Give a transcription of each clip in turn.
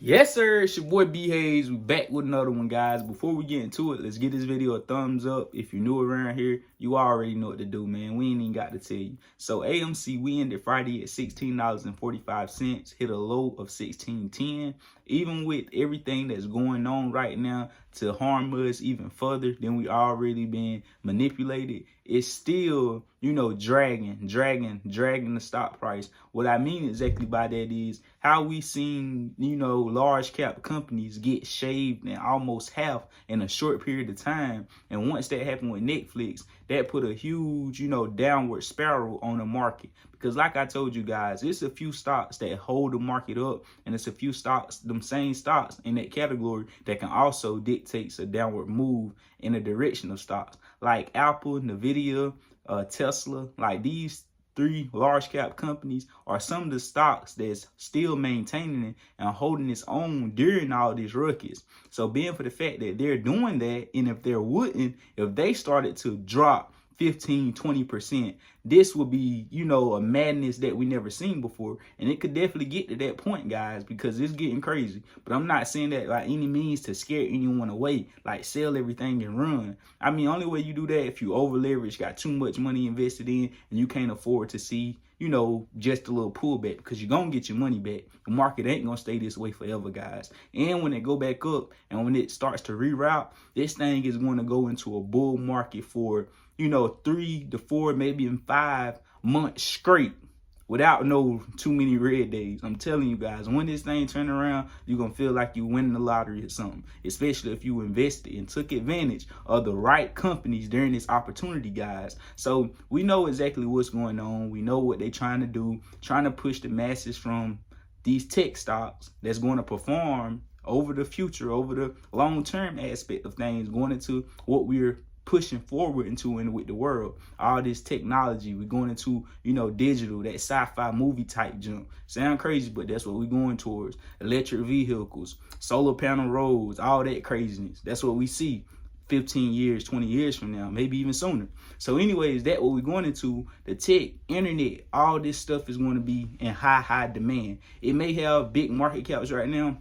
Yes, sir. It's your boy B Hayes. We back with another one, guys. Before we get into it, let's give this video a thumbs up. If you're new around here, you already know what to do, man. We ain't even got to tell you. So AMC, we ended Friday at $16.45. Hit a low of $16.10. Even with everything that's going on right now to harm us even further than we already been manipulated, it's still, dragging the stock price. What I mean exactly by that is how we seen, large cap companies get shaved in almost half in a short period of time. And once that happened with Netflix, that put a huge, downward spiral on the market. Because like I told you guys, it's a few stocks that hold the market up, and it's a few stocks, them same stocks in that category, that can also dictate a downward move in the direction of stocks. Like Apple, Nvidia, Tesla, like these three large cap companies are some of the stocks that's still maintaining and holding its own during all this ruckus. So being for the fact that they're doing that, and if they started to drop 15-20%, this would be, a madness that we never seen before. And it could definitely get to that point, guys, because it's getting crazy. But I'm not saying that by any means to scare anyone away, like sell everything and run. I mean, only way you do that if you over leverage, got too much money invested in, and you can't afford to see, just a little pullback, because you're going to get your money back. The market ain't going to stay this way forever, guys. And when it go back up and when it starts to reroute, this thing is going to go into a bull market for, 3 to 4, maybe even 5 months straight without no too many red days. I'm telling you guys, when this thing turn around, you're going to feel like you winning the lottery or something, especially if you invested and took advantage of the right companies during this opportunity, guys. So we know exactly what's going on. We know what they're trying to do, trying to push the masses from these tech stocks that's going to perform over the future, over the long-term aspect of things, going into what we're pushing forward into and with the world, all this technology. We're going into, digital, that sci-fi movie type jump. Sound crazy, but that's what we're going towards. Electric vehicles, solar panel roads, all that craziness. That's what we see 15 years, 20 years from now, maybe even sooner. So anyways, that's what we're going into. The tech, internet, all this stuff is going to be in high demand. It may have big market caps right now,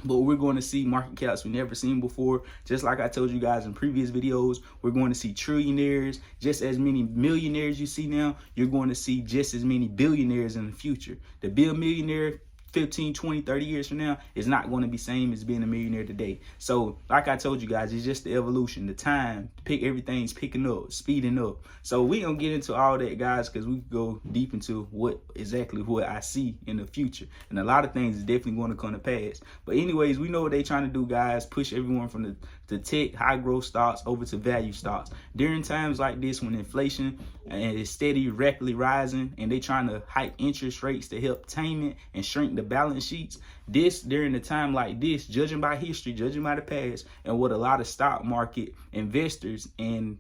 but we're going to see market caps we never seen before. Just like I told you guys in previous videos, we're going to see trillionaires. Just as many millionaires you see now, you're going to see just as many billionaires in the future. The be a millionaire 15, 20, 30 years from now is not going to be same as being a millionaire today. So like I told you guys, it's just the evolution, the time, everything's picking up, speeding up. So we gonna get into all that, guys, because we go deep into what I see in the future. And a lot of things is definitely going to come to pass. But anyways, we know what they trying to do, guys, push everyone from the tech, high growth stocks over to value stocks. During times like this, when inflation is steady, rapidly rising, and they trying to hike interest rates to help tame it and shrink the balance sheets, during a time like this, judging by history, judging by the past, and what a lot of stock market investors and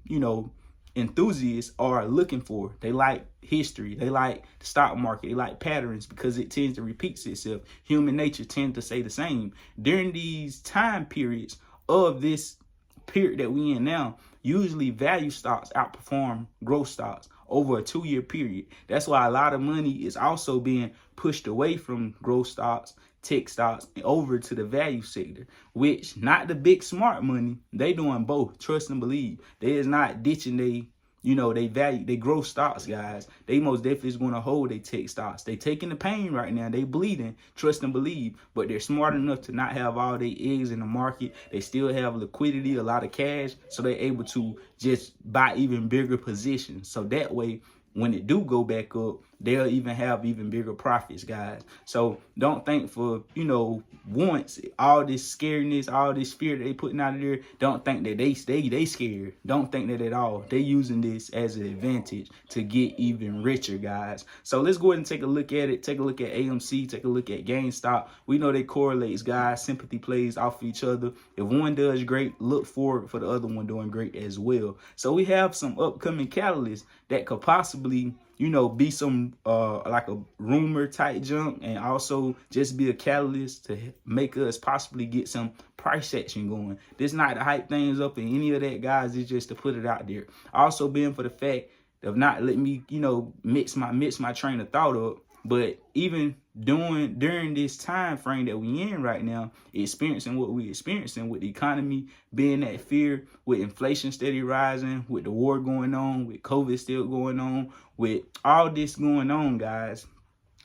enthusiasts are looking for. They like history, they like the stock market, they like patterns, because it tends to repeat itself. Human nature tends to say the same. During these time periods of this period that we in now, usually value stocks outperform growth stocks over a 2-year period. That's why a lot of money is also being pushed away from growth stocks, tech stocks, and over to the value sector, which not the big smart money. They doing both. Trust and believe. They is not ditching they growth stocks, guys. They most definitely is going to hold they tech stocks. They taking the pain right now. They bleeding. Trust and believe. But they're smart enough to not have all their eggs in the market. They still have liquidity, a lot of cash, so they're able to just buy even bigger positions. So that way, when it do go back up, they'll even have even bigger profits, guys. So don't think for, once all this scariness, all this fear that they putting out of there, don't think that they scared. Don't think that at all. They using this as an advantage to get even richer, guys. So let's go ahead and take a look at it. Take a look at AMC, take a look at GameStop. We know they correlates, guys. Sympathy plays off of each other. If one does great, look forward for the other one doing great as well. So we have some upcoming catalysts that could possibly be some like a rumor type jump, and also just be a catalyst to make us possibly get some price action going. This not to hype things up in any of that, guys. It's just to put it out there. Also being for the fact of not letting me, mix my train of thought up. But even during this time frame that we in right now, experiencing what we experiencing with the economy being at fear, with inflation steady rising, with the war going on, with COVID still going on, with all this going on, guys,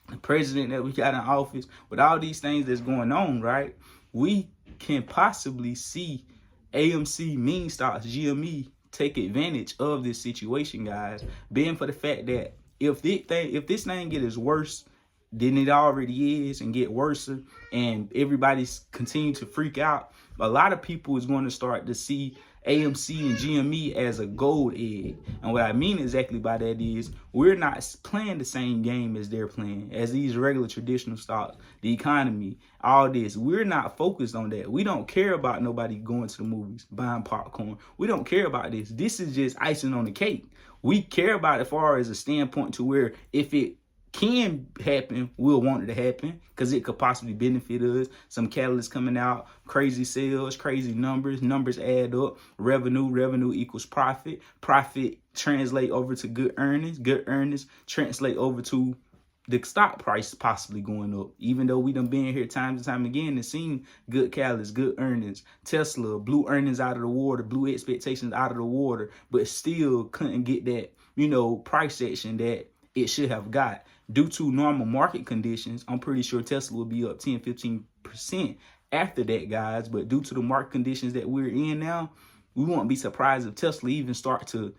the president that we got in office, with all these things that's going on, right? We can possibly see AMC, meme stocks, GME take advantage of this situation, guys. Being for the fact that if this thing gets worse than it already is and get worse, and everybody's continue to freak out, a lot of people is going to start to see AMC and GME as a gold egg. And what I mean exactly by that is we're not playing the same game as they're playing, as these regular traditional stocks, the economy, all this. We're not focused on that. We don't care about nobody going to the movies, buying popcorn. We don't care about this. This is just icing on the cake. We care about it as far as a standpoint to where if it can happen, we'll want it to happen because it could possibly benefit us. Some catalysts coming out, crazy sales, crazy numbers add up. Revenue equals profit translate over to good earnings translate over to the stock price possibly going up. Even though we done been here time and time again and seen good catalysts, good earnings, Tesla blew earnings out of the water, blew expectations out of the water, but still couldn't get that, price action that it should have got. Due to normal market conditions, I'm pretty sure Tesla will be up 10-15% after that, guys. But due to the market conditions that we're in now, we won't be surprised if Tesla even start to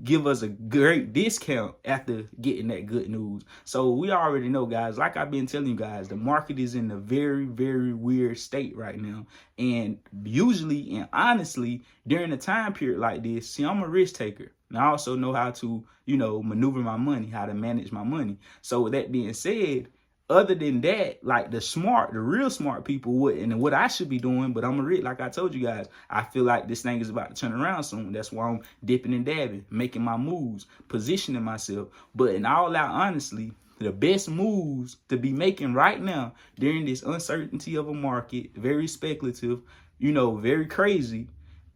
give us a great discount after getting that good news. So we already know, guys, like I've been telling you guys, the market is in a very, very weird state right now. And usually and honestly, during a time period like this, see, I'm a risk taker. And I also know how to, maneuver my money, how to manage my money. So with that being said, other than that, like the real smart people would, and what I should be doing, but I'm a risk, like I told you guys, I feel like this thing is about to turn around soon. That's why I'm dipping and dabbing, making my moves, positioning myself. But in all out honestly, the best moves to be making right now during this uncertainty of a market, very speculative, very crazy,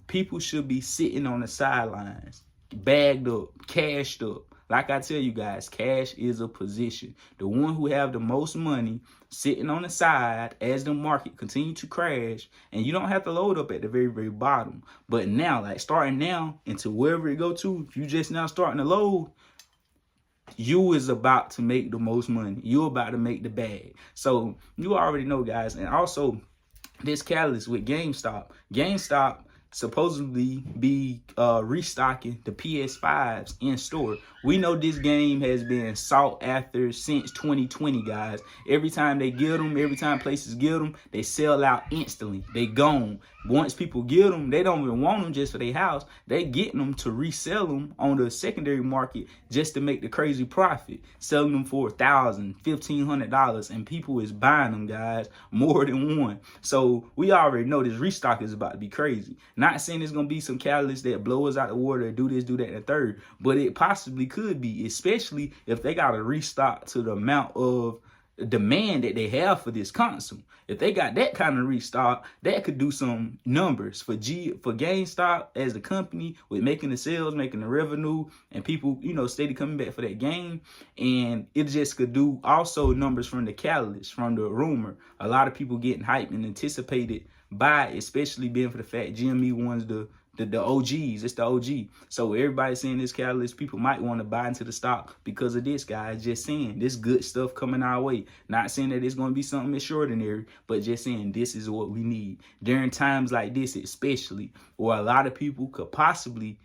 people should be sitting on the sidelines, bagged up, cashed up. Like I tell you guys, cash is a position. The one who have the most money sitting on the side as the market continue to crash, and you don't have to load up at the very, very bottom. But now, like starting now into wherever it go to, if you just now starting to load, you is about to make the most money. You're about to make the bag. So you already know, guys. And also this catalyst with GameStop supposedly be restocking the PS5s in store. We know this game has been sought after since 2020, guys. Every time they get them, every time places get them, they sell out instantly. They gone. Once people get them, they don't even want them just for their house. They getting them to resell them on the secondary market just to make the crazy profit. Selling them for $1,000, $1,500, and people is buying them, guys, more than one. So we already know this restock is about to be crazy. Not saying it's gonna be some catalyst that blow us out the water, do this, do that, and the third, but it possibly could be, especially if they got to restock to the amount of demand that they have for this console. If they got that kind of restock, that could do some numbers for GameStop as a company, with making the sales, making the revenue, and people, steady coming back for that game. And it just could do also numbers from the catalyst, from the rumor. A lot of people getting hyped and anticipated by, especially being for the fact GME one's the OGs. It's the OG. So everybody saying this catalyst, people might want to buy into the stock because of this, guys. Just saying this good stuff coming our way. Not saying that it's going to be something extraordinary, but just saying this is what we need during times like this, especially where a lot of people could possibly,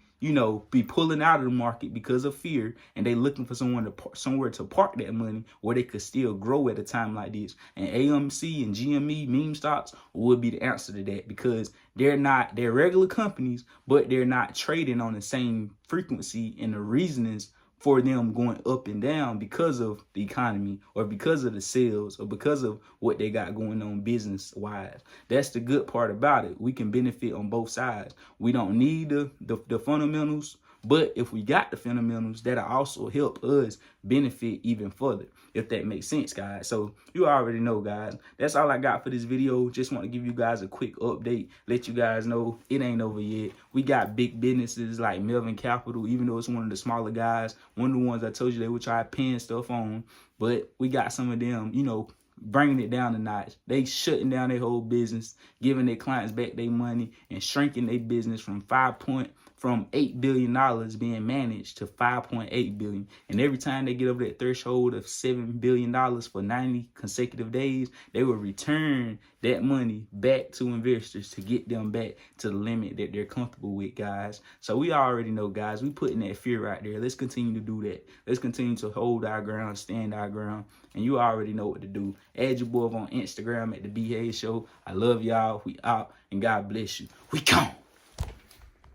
be pulling out of the market because of fear, and they looking for somewhere to park that money where they could still grow at a time like this. And AMC and GME meme stocks would be the answer to that, because they're regular companies, but they're not trading on the same frequency, and the reasonings for them going up and down because of the economy, or because of the sales, or because of what they got going on business wise. That's the good part about it. We can benefit on both sides. We don't need the fundamentals, but if we got the fundamentals, that'll also help us benefit even further, if that makes sense, guys. So you already know, guys. That's all I got for this video. Just want to give you guys a quick update, let you guys know it ain't over yet. We got big businesses like Melvin Capital, even though it's one of the smaller guys, one of the ones I told you they would try paying stuff on. But we got some of them, you know, bringing it down a notch. They shutting down their whole business, giving their clients back their money, and shrinking their business from $8 billion being managed to $5.8 billion. And every time they get over that threshold of $7 billion for 90 consecutive days, they will return that money back to investors to get them back to the limit that they're comfortable with, guys. So we already know, guys, we putting that fear out there. Let's continue to do that. Let's continue to hold our ground, stand our ground, and you already know what to do. Add your boy on Instagram at The B Hayes Show. I love y'all. We out, and God bless you. We gone.